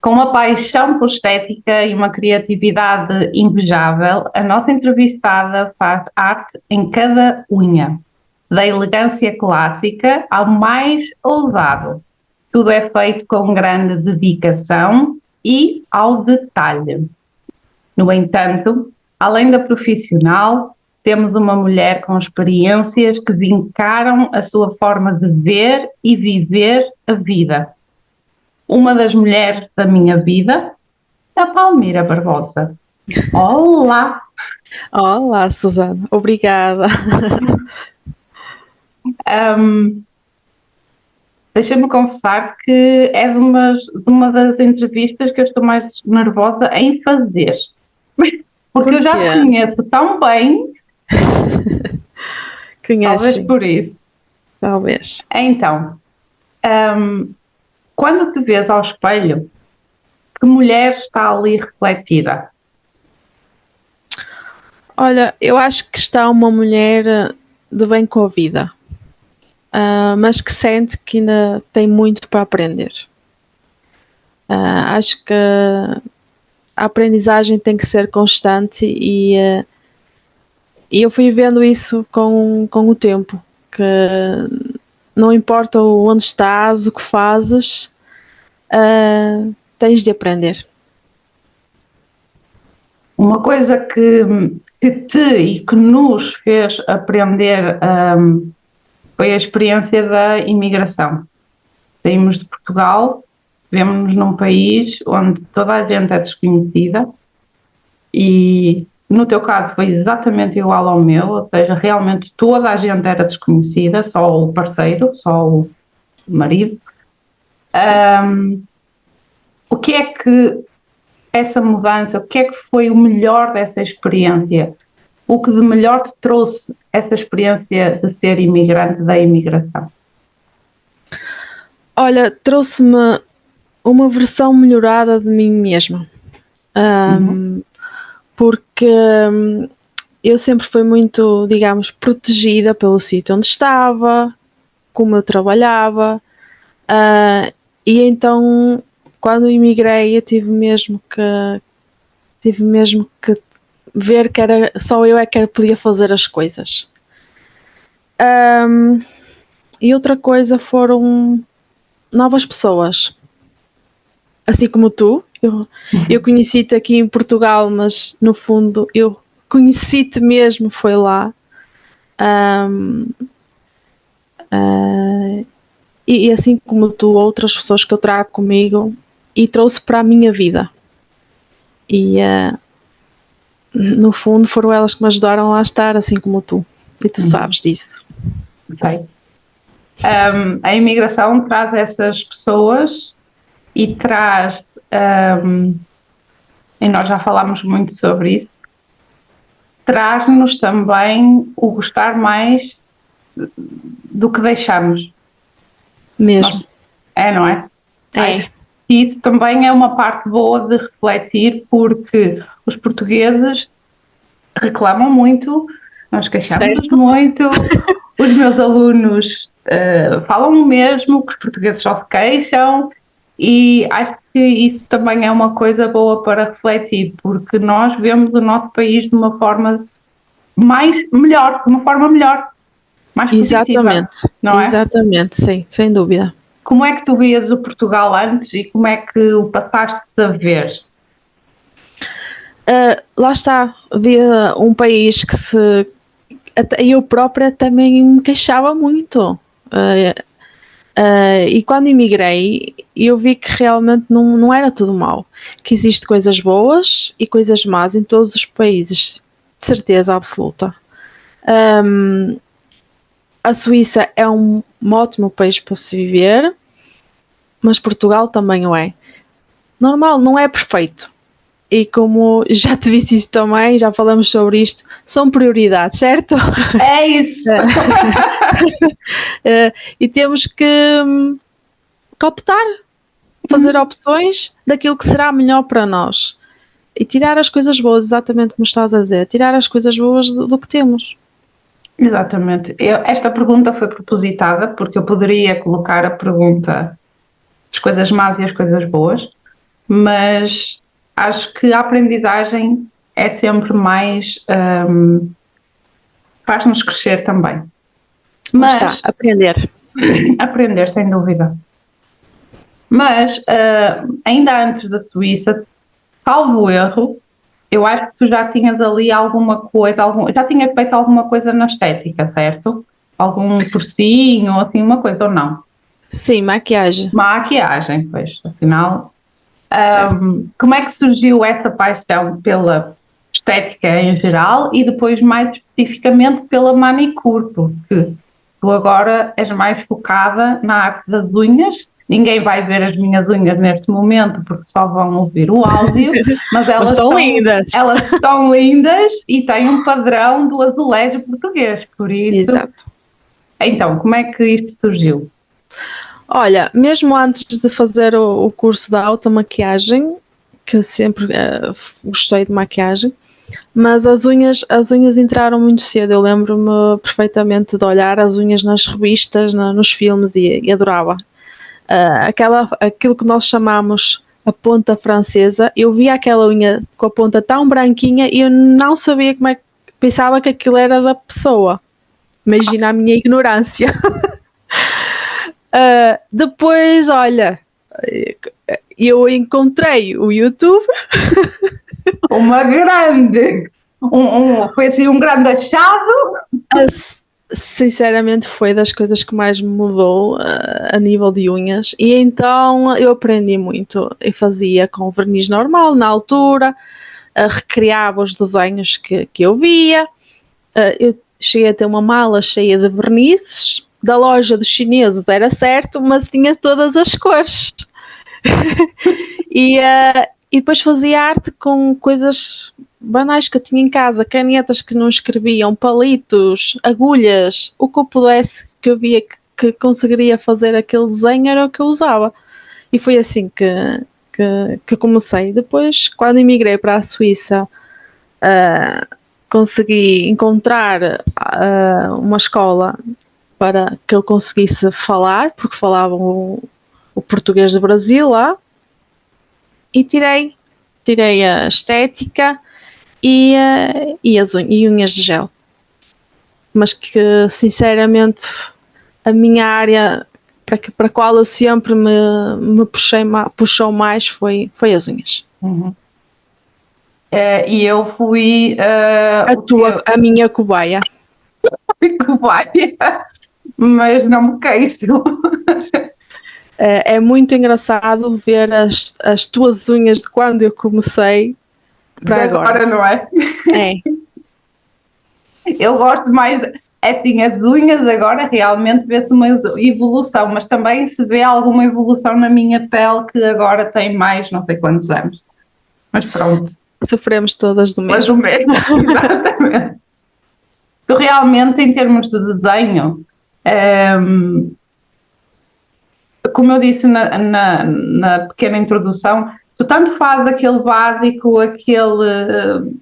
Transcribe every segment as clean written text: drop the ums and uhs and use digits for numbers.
Com uma paixão por estética e uma criatividade invejável, a nossa entrevistada faz arte em cada unha, da elegância clássica ao mais ousado. Tudo é feito com grande dedicação e ao detalhe. No entanto, além da profissional, temos uma mulher com experiências que vincaram a sua forma de ver e viver a vida. Uma das mulheres da minha vida, a Palmira Barbosa. Olá! Olá, Susana. Obrigada. Um, Deixa-me confessar que é de uma das entrevistas que eu estou mais nervosa em fazer. Porque eu já te conheço tão bem. Talvez Conhecem. por isso. Talvez. Então, quando te vês ao espelho, que mulher está ali refletida? Olha, eu acho que está uma mulher de bem com a vida, mas que sente que ainda tem muito para aprender. Acho que a aprendizagem tem que ser constante e eu fui vendo isso com o tempo, que não importa onde estás, o que fazes, tens de aprender. Uma coisa que te e que nos fez aprender foi a experiência da imigração. Saímos de Portugal, vemos-nos num país onde toda a gente é desconhecida e no teu caso foi exatamente igual ao meu, ou seja, realmente toda a gente era desconhecida, só o parceiro, só o marido. O que é que essa mudança, o que é que foi o melhor dessa experiência? O que de melhor te trouxe essa experiência de ser imigrante da imigração? Olha, trouxe-me uma versão melhorada de mim mesma. Porque eu sempre fui muito, digamos, protegida pelo sítio onde estava, como eu trabalhava, e então quando imigrei eu tive mesmo que ver que era só eu é que podia fazer as coisas. E outra coisa foram novas pessoas, assim como tu. Eu conheci-te aqui em Portugal, mas no fundo eu conheci-te mesmo, foi lá. E assim como tu, outras pessoas que eu trago comigo e trouxe para a minha vida. E no fundo foram elas que me ajudaram a estar, assim como tu. E tu sabes disso. Ok. A imigração traz essas pessoas e traz, e nós já falámos muito sobre isso, traz-nos também o gostar mais do que deixamos. Mesmo. Não é? É. E isso também é uma parte boa de refletir, porque os portugueses reclamam muito, nós queixamos muito, os meus alunos falam o mesmo, que os portugueses só se queixam, e acho que isso também é uma coisa boa para refletir, porque nós vemos o nosso país de uma forma melhor, mais positiva. Exatamente. Não é? Exatamente, sim, sem dúvida. Como é que tu vias o Portugal antes e como é que o passaste a ver? Lá está, havia um país que eu própria também me queixava muito. E quando emigrei, eu vi que realmente não era tudo mau. Que existem coisas boas e coisas más em todos os países, de certeza absoluta. A Suíça é um ótimo país para se viver, mas Portugal também o é. Normal, não é perfeito. E como já te disse isso também, já falamos sobre isto, são prioridades, certo? É isso! E temos que optar, fazer opções daquilo que será melhor para nós. E tirar as coisas boas, exatamente como estás a dizer, tirar as coisas boas do que temos. Exatamente. Esta pergunta foi propositada porque eu poderia colocar a pergunta as coisas más e as coisas boas, mas acho que a aprendizagem é sempre mais, faz-nos crescer também. Mas Está, aprender. aprender, sem dúvida. Mas ainda antes da Suíça, salvo erro, eu acho que tu já tinhas ali alguma coisa, já tinhas feito alguma coisa na estética, certo? Algum cursinho, assim, uma coisa, ou não? Sim, maquiagem. Maquiagem, pois, afinal. Como é que surgiu essa paixão pela estética em geral e depois mais especificamente pela manicure? Porque tu agora és mais focada na arte das unhas. Ninguém vai ver as minhas unhas neste momento porque só vão ouvir o áudio, mas Mas estão lindas. elas estão lindas e têm um padrão do azulejo português, por isso. Exato. Então, como é que isto surgiu? Olha, mesmo antes de fazer o curso da automaquiagem, que sempre gostei de maquiagem, mas as unhas entraram muito cedo. Eu lembro-me perfeitamente de olhar as unhas nas revistas, nos filmes e adorava. Aquilo que nós chamamos a ponta francesa, eu via aquela unha com a ponta tão branquinha e eu não sabia como é que pensava que aquilo era da pessoa. Imagina a minha ignorância. Depois, olha, eu encontrei o YouTube. Uma grande, foi assim um grande achado. Sinceramente foi das coisas que mais me mudou a nível de unhas, e então eu aprendi muito. Eu fazia com verniz normal na altura, recriava os desenhos que eu via. Eu cheguei a ter uma mala cheia de vernizes da loja dos chineses, era certo, mas tinha todas as cores. E depois fazia arte com coisas banais que eu tinha em casa, canetas que não escreviam, palitos, agulhas, o que eu pudesse, que eu via que conseguiria fazer aquele desenho era o que eu usava. E foi assim que comecei. Depois, quando emigrei para a Suíça, consegui encontrar uma escola para que eu conseguisse falar, porque falavam o português do Brasil lá, e tirei a estética e unhas de gel. Mas que, sinceramente, a minha área para a qual eu sempre me puxou mais foi as unhas. Uhum. E eu fui A minha cobaia. cobaia, mas não me queixo. É muito engraçado ver as tuas unhas de quando eu comecei para agora. Não é? É. Eu gosto mais, assim, as unhas agora realmente vê-se uma evolução, mas também se vê alguma evolução na minha pele que agora tem mais não sei quantos anos. Mas pronto. Sofremos todas do mesmo. Mas o mesmo, exatamente. Tu realmente, em termos de desenho, como eu disse na pequena introdução, tu tanto fazes aquele básico, aquele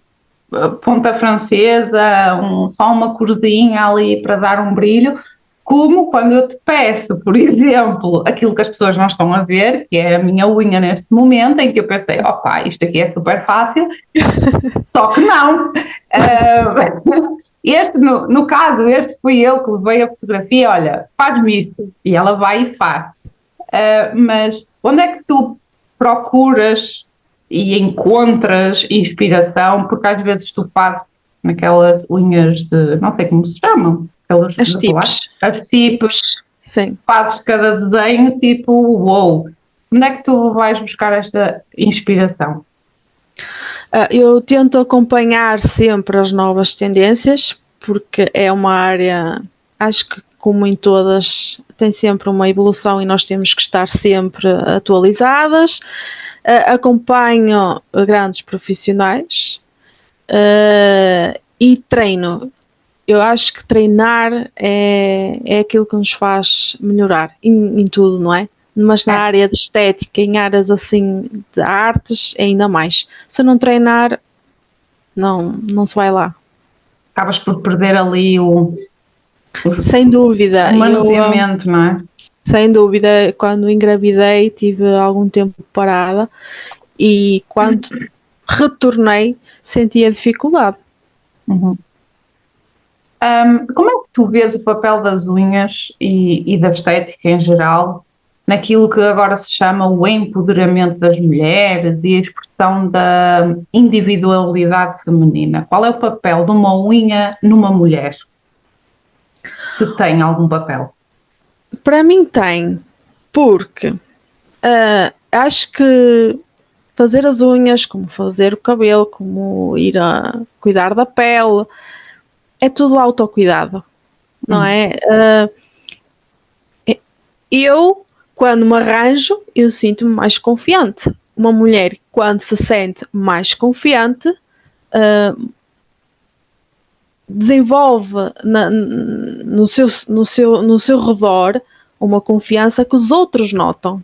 ponta francesa, só uma corzinha ali para dar um brilho, como quando eu te peço, por exemplo, aquilo que as pessoas não estão a ver, que é a minha unha neste momento, em que eu pensei, opa, isto aqui é super fácil, só que não. No caso, este fui eu que levei a fotografia, olha, faz-me isto, e ela vai e faz. Mas onde é que tu procuras e encontras inspiração? Porque às vezes tu fazes naquelas unhas de, não sei como se chamam, as tips. As tips, sim. Fazes cada desenho tipo, uou, onde é que tu vais buscar esta inspiração? Eu tento acompanhar sempre as novas tendências, porque é uma área, acho que como em todas, tem sempre uma evolução e nós temos que estar sempre atualizadas. Acompanho grandes profissionais e treino. Eu acho que treinar é aquilo que nos faz melhorar em tudo, não é? Mas na área de estética, em áreas assim de artes, ainda mais. Se não treinar, não se vai lá. Acabas por perder ali sem dúvida, o manuseamento, não é? Sem dúvida, quando engravidei tive algum tempo parada E quando retornei, sentia dificuldade. Uhum. Como é que tu vês o papel das unhas e da estética em geral naquilo que agora se chama o empoderamento das mulheres e a expressão da individualidade feminina? Qual é o papel de uma unha numa mulher? Se tem algum papel? Para mim tem, porque acho que fazer as unhas, como fazer o cabelo, como ir a cuidar da pele, é tudo autocuidado, não é? Eu, quando me arranjo, eu sinto-me mais confiante. Uma mulher, quando se sente mais confiante, desenvolve no seu redor uma confiança que os outros notam.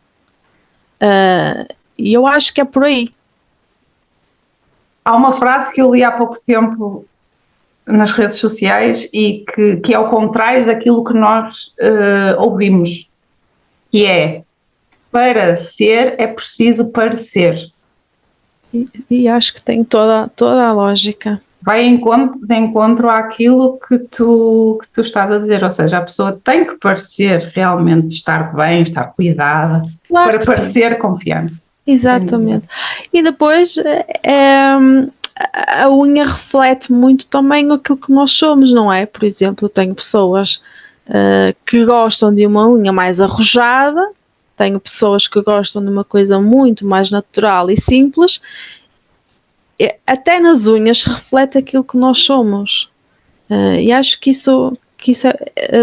E eu acho que é por aí. Há uma frase que eu li há pouco tempo nas redes sociais e que é ao contrário daquilo que nós ouvimos, que é: para ser é preciso parecer. E acho que tem toda a lógica. Vai de encontro àquilo que tu estás a dizer, ou seja, a pessoa tem que parecer realmente estar bem, estar cuidada, Claro para que parecer sim. confiante. Exatamente. E depois a unha reflete muito também aquilo que nós somos, não é? Por exemplo, eu tenho pessoas que gostam de uma unha mais arrojada, tenho pessoas que gostam de uma coisa muito mais natural e simples. Até nas unhas se reflete aquilo que nós somos. E acho que isso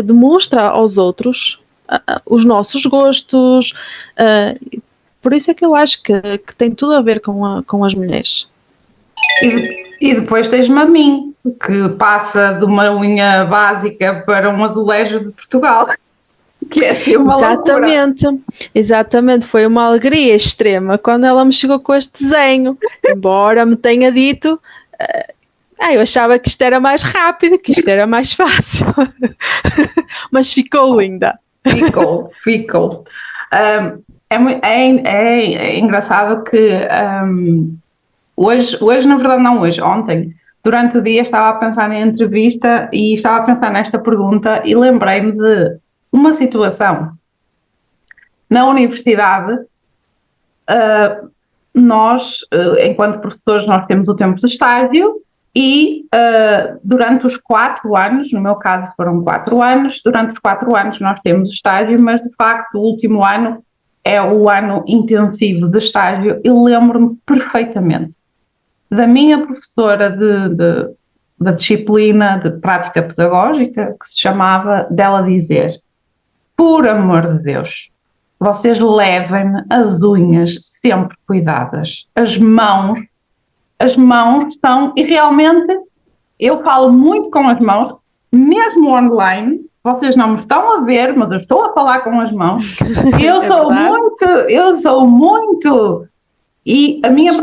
demonstra aos outros os nossos gostos. Por isso é que eu acho que tem tudo a ver com as mulheres. E depois tens-me a mim, que passa de uma unha básica para um azulejo de Portugal, que é assim uma Exatamente, loucura. exatamente, foi uma alegria extrema quando ela me chegou com este desenho, embora me tenha dito, eu achava que isto era mais rápido, que isto era mais fácil, mas ficou linda. Ficou. É engraçado que hoje, na verdade não hoje, ontem, durante o dia estava a pensar na entrevista e estava a pensar nesta pergunta e lembrei-me de uma situação. Na universidade, nós, enquanto professores, nós temos o tempo de estágio e durante os 4 anos, no meu caso foram 4 anos, durante os 4 anos nós temos estágio, mas de facto o último ano é o ano intensivo de estágio. Eu lembro-me perfeitamente da minha professora da disciplina de prática pedagógica, que se chamava, dela dizer: por amor de Deus, vocês levem as unhas sempre cuidadas. As mãos estão, e realmente eu falo muito com as mãos, mesmo online. Vocês não me estão a ver, mas eu estou a falar com as mãos. Eu sou muito. E a minha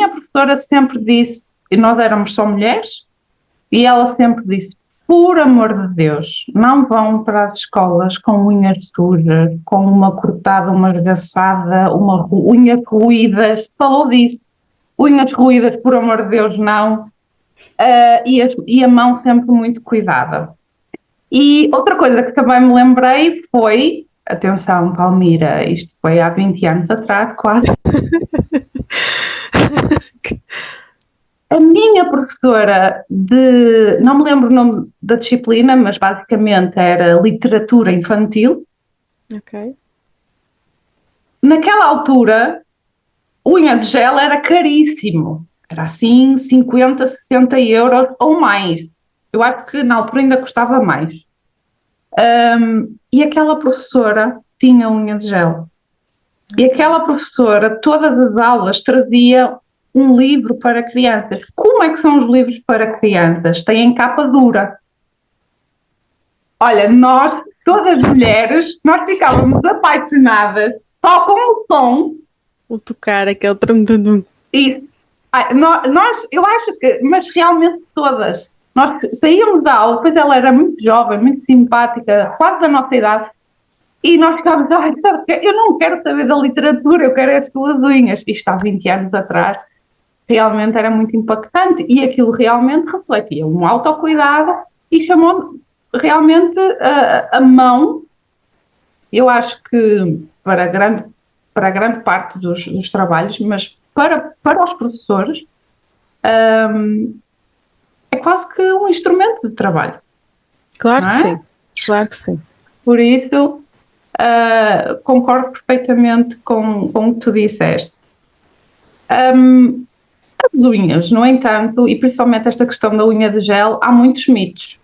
professora sempre disse, e nós éramos só mulheres, e ela sempre disse: por amor de Deus, não vão para as escolas com unhas sujas, com uma cortada, uma arregaçada, uma unhas ruídas. Falou disso. Unhas ruídas, por amor de Deus, não. E a mão sempre muito cuidada. E outra coisa que também me lembrei foi, atenção, Palmira, isto foi há 20 anos atrás, quase. A minha professora não me lembro o nome da disciplina, mas basicamente era literatura infantil. Ok. Naquela altura, unha de gel era caríssimo. Era assim 50, 60 euros ou mais. Eu acho que na altura ainda custava mais. E aquela professora tinha unha de gel. E aquela professora, todas as aulas, trazia um livro para crianças. Como é que são os livros para crianças? Têm capa dura. Olha, nós, todas as mulheres, nós ficávamos apaixonadas só com o som. O tocar aquele trum-tum-tum. Isso. Eu acho que, mas realmente todas. Nós saíamos da aula, depois ela era muito jovem, muito simpática, quase da nossa idade. E nós ficámos, ai, sabe, eu não quero saber da literatura, eu quero as tuas unhas. Isto há 20 anos atrás realmente era muito impactante e aquilo realmente refletia um autocuidado e chamou realmente a mão. Eu acho que para grande parte dos trabalhos, mas para os professores, é quase que um instrumento de trabalho. Claro não que é? sim, claro que sim. Por isso, concordo perfeitamente com o que tu disseste. As unhas, no entanto, e principalmente esta questão da unha de gel, há muitos mitos.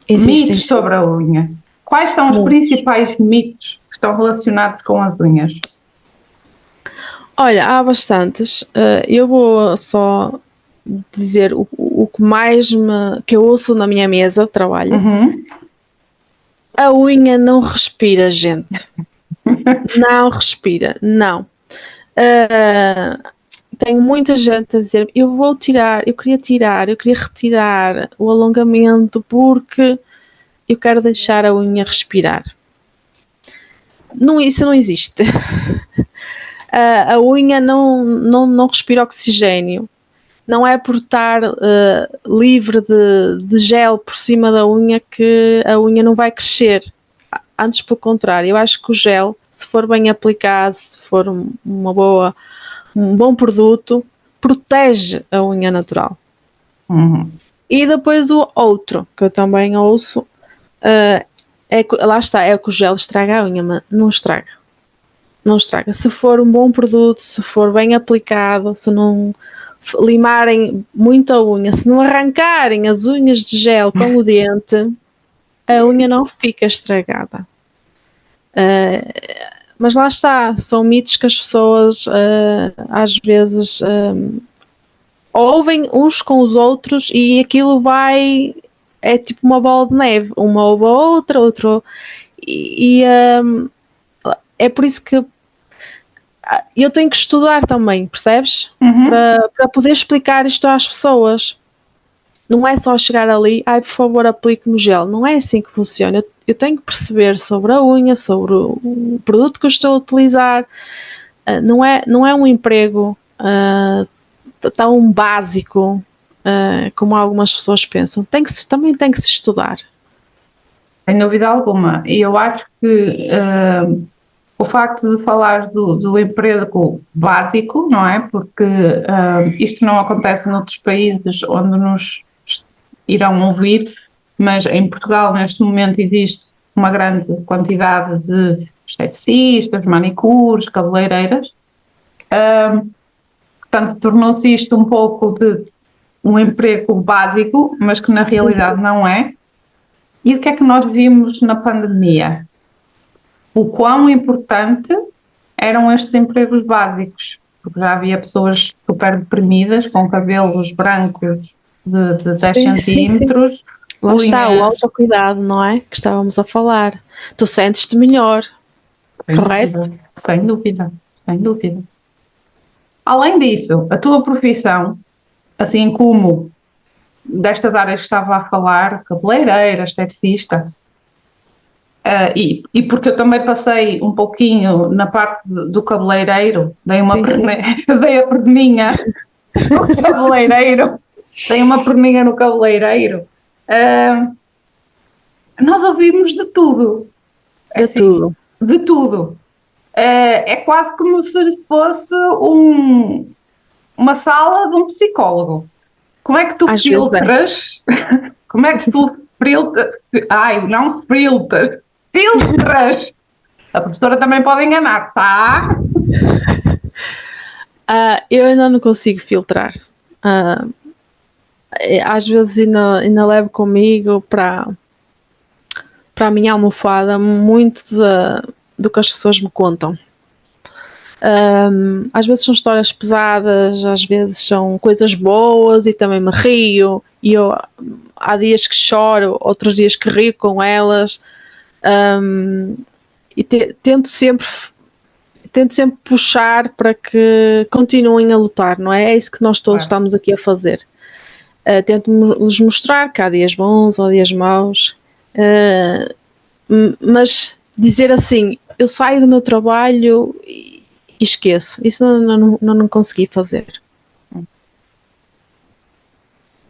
Existem Mitos sim, sobre a unha. Quais são os muitos. principais mitos que estão relacionados com as unhas? Olha, há bastantes. Eu vou só dizer o que mais que eu ouço na minha mesa de trabalho. Uhum. A unha não respira, gente. Não respira, não. Tenho muita gente a dizer, eu queria retirar o alongamento porque eu quero deixar a unha respirar. Não, isso não existe. A unha não respira oxigênio. Não é por estar livre de gel por cima da unha que a unha não vai crescer. Antes, pelo contrário, eu acho que o gel, se for bem aplicado, se for um bom produto, protege a unha natural. Uhum. E depois o outro, que eu também ouço, lá está, é que o gel estraga a unha, mas não estraga. Não estraga. Se for um bom produto, se for bem aplicado, se não limarem muito a unha, se não arrancarem as unhas de gel com o dente, a unha não fica estragada. Mas lá está, são mitos que as pessoas às vezes ouvem uns com os outros e aquilo é tipo uma bola de neve, uma ouve a outra, e é por isso que eu tenho que estudar também, percebes? Uhum. Para poder explicar isto às pessoas. Não é só chegar ali, ai, por favor, aplique-me gel. Não é assim que funciona. Eu tenho que perceber sobre a unha, sobre o produto que eu estou a utilizar. Não é um emprego tão básico como algumas pessoas pensam. Também tem que se estudar. Sem dúvida alguma. E eu acho que o facto de falar do emprego básico, não é? Porque isto não acontece noutros países onde nos irão ouvir, mas em Portugal neste momento existe uma grande quantidade de esteticistas, manicures, cabeleireiras. Portanto, tornou-se isto um pouco de um emprego básico, mas que na realidade Sim. não é. E o que é que nós vimos na pandemia? O quão importante eram estes empregos básicos, porque já havia pessoas super deprimidas, com cabelos brancos de 10 Sim, sim, sim. centímetros, Lá está, o unhas... autocuidado, não é? Que estávamos a falar. Tu sentes-te melhor, correto? Sem dúvida, sem dúvida. Além disso, a tua profissão, assim como destas áreas que estava a falar, cabeleireira, esteticista, e porque eu também passei um pouquinho na parte do cabeleireiro, Sim. dei a perninha no cabeleireiro, dei uma perninha no cabeleireiro, nós ouvimos de tudo. De Assim, tudo. de tudo. É quase como se fosse uma sala de um psicólogo. Como é que tu Às vezes é. filtras? Como é que tu filtras? Ai, não filtras. Filtras! A professora também pode enganar, tá? Eu ainda não consigo filtrar. Às vezes ainda levo comigo para a minha almofada muito do que as pessoas me contam. Às vezes são histórias pesadas, às vezes são coisas boas e também me rio. E há dias que choro, outros dias que rio com elas. E tento sempre puxar para que continuem a lutar, não é? É isso que nós todos estamos aqui a fazer. Tento-lhes mostrar que há dias bons ou dias maus, mas dizer assim, eu saio do meu trabalho e esqueço. Isso não consegui fazer.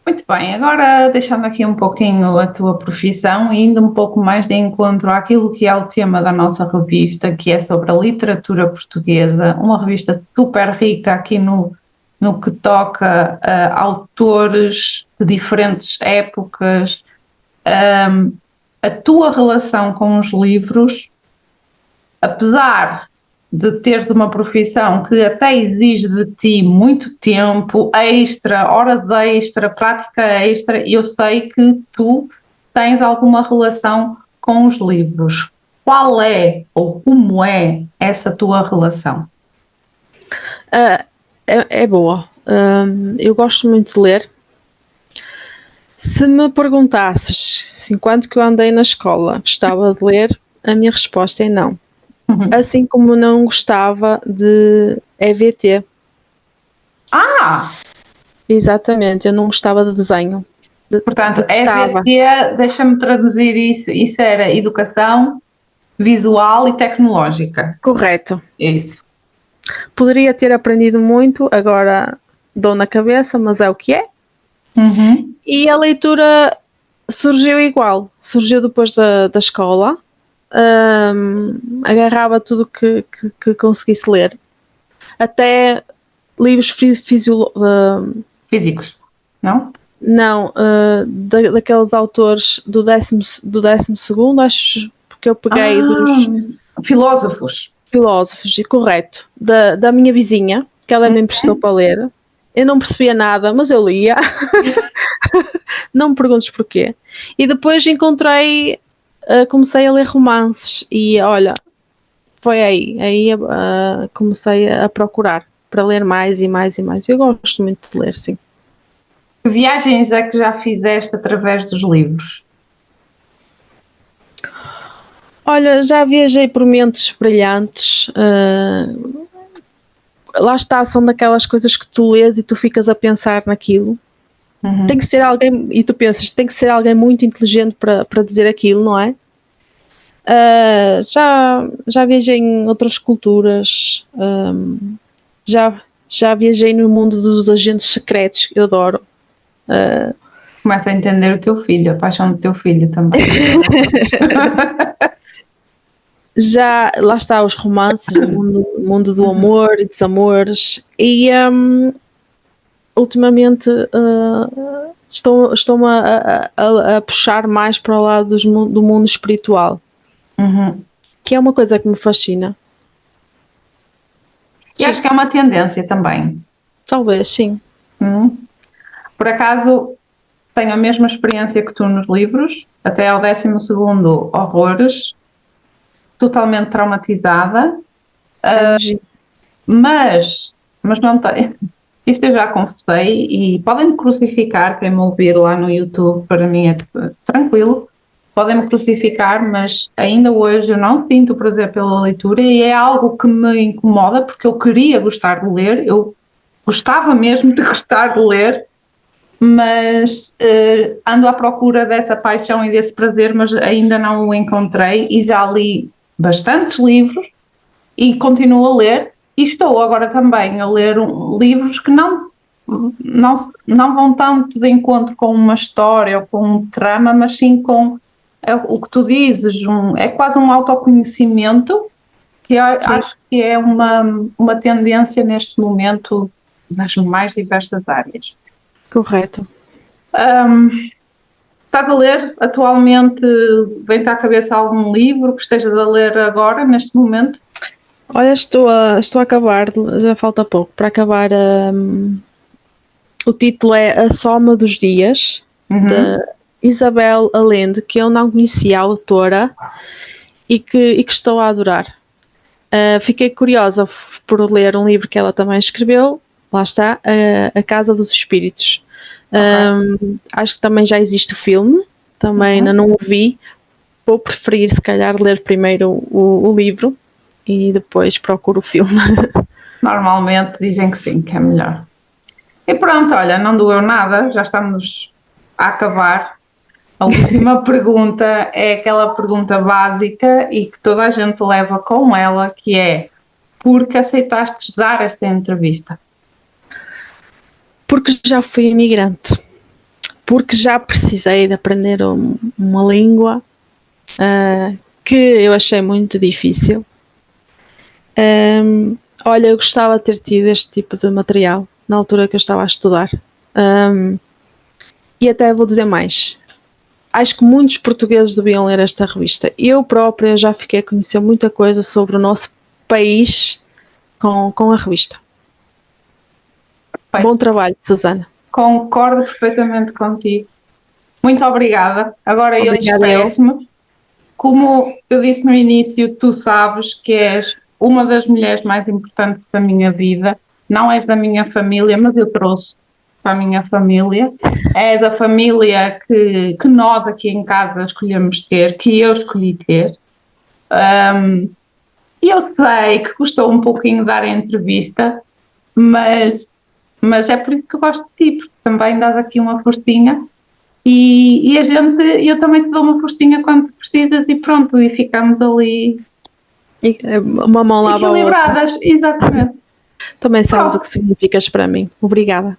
Muito bem, agora deixando aqui um pouquinho a tua profissão e indo um pouco mais de encontro àquilo que é o tema da nossa revista, que é sobre a literatura portuguesa, uma revista super rica aqui no que toca a autores de diferentes épocas, a tua relação com os livros, apesar de teres uma profissão que até exige de ti muito tempo extra, horas extra, prática extra, eu sei que tu tens alguma relação com os livros. Qual é ou como é essa tua relação? É boa. Eu gosto muito de ler. Se me perguntasses se enquanto que eu andei na escola gostava de ler, a minha resposta é não. Assim como não gostava de EVT. Ah! Exatamente, eu não gostava de desenho. Portanto, Detestava. EVT, deixa-me traduzir isso era educação visual e tecnológica. Correto. Isso. Poderia ter aprendido muito, agora dou na cabeça, mas é o que é. Uhum. E a leitura surgiu igual, surgiu depois da escola. Agarrava tudo que conseguisse ler, até livros Físicos, não? não, daqueles autores do décimo segundo, acho, porque eu peguei dos Filósofos. filósofos, e correto, da minha vizinha, que ela me emprestou para ler. Eu não percebia nada, mas eu lia. Não me perguntes porquê. E depois encontrei, comecei a ler romances e olha, foi aí comecei a procurar para ler mais e mais e mais. Eu gosto muito de ler, sim. Que viagens é que já fizeste através dos livros? Olha, já viajei por mentes brilhantes. Lá está, são daquelas coisas que tu lês e tu ficas a pensar naquilo. Tem que ser alguém, e tu pensas, tem que ser alguém muito inteligente para dizer aquilo, não é? Já viajei em outras culturas, já viajei no mundo dos agentes secretos, eu adoro. Começa a entender o teu filho, a paixão do teu filho também. Já, lá está, os romances, o mundo do amor e desamores, e ultimamente estou-me a puxar mais para o lado do mundo espiritual, que é uma coisa que me fascina. E acho que é uma tendência também. Talvez, sim. Por acaso, tenho a mesma experiência que tu nos livros, até ao 12º Horrores, totalmente traumatizada, mas não tenho. Isto eu já confessei e podem-me crucificar, quem me ouvir lá no YouTube, para mim é tranquilo, podem-me crucificar, mas ainda hoje eu não sinto prazer pela leitura e é algo que me incomoda porque eu queria gostar de ler, eu gostava mesmo de gostar de ler, mas ando à procura dessa paixão e desse prazer, mas ainda não o encontrei e já li bastantes livros e continuo a ler e estou agora também a ler livros que não vão tanto de encontro com uma história ou com um trama, mas sim com o que tu dizes, é quase um autoconhecimento que eu acho que é uma tendência neste momento nas mais diversas áreas. Correto. Estás a ler atualmente, vem-te à cabeça algum livro que estejas a ler agora, neste momento? Olha, estou a acabar, já falta pouco para acabar. O título é A Soma dos Dias, de Isabel Allende, que eu não conhecia a autora e que estou a adorar. Fiquei curiosa por ler um livro que ela também escreveu, lá está, A Casa dos Espíritos. Acho que também já existe o filme, também ainda não o vi. Vou preferir, se calhar, ler primeiro o livro e depois procuro o filme. Normalmente dizem que sim, que é melhor. E pronto, olha, não doeu nada, já estamos a acabar. A última pergunta é aquela pergunta básica e que toda a gente leva com ela, que é: por que aceitaste dar esta entrevista? Porque já fui imigrante. Porque já precisei de aprender uma língua que eu achei muito difícil. Olha, eu gostava de ter tido este tipo de material na altura que eu estava a estudar. E até vou dizer mais. Acho que muitos portugueses deviam ler esta revista. Eu própria já fiquei a conhecer muita coisa sobre o nosso país com a revista. Perfeito. Bom trabalho, Susana. Concordo perfeitamente contigo. Muito obrigada. Agora eu Obrigada, despeço-me. Como eu disse no início, tu sabes que és uma das mulheres mais importantes da minha vida. Não és da minha família, mas eu trouxe para a minha família. És a família que nós aqui em casa escolhemos ter, que eu escolhi ter. E eu sei que custou um pouquinho dar a entrevista, mas é por isso que eu gosto de ti, porque também dás aqui uma forcinha e a gente, eu também te dou uma forcinha quando precisas e pronto, e ficamos ali uma mão lava a outra. equilibradas, exatamente. Também sabes Pronto. o que significas para mim. Obrigada.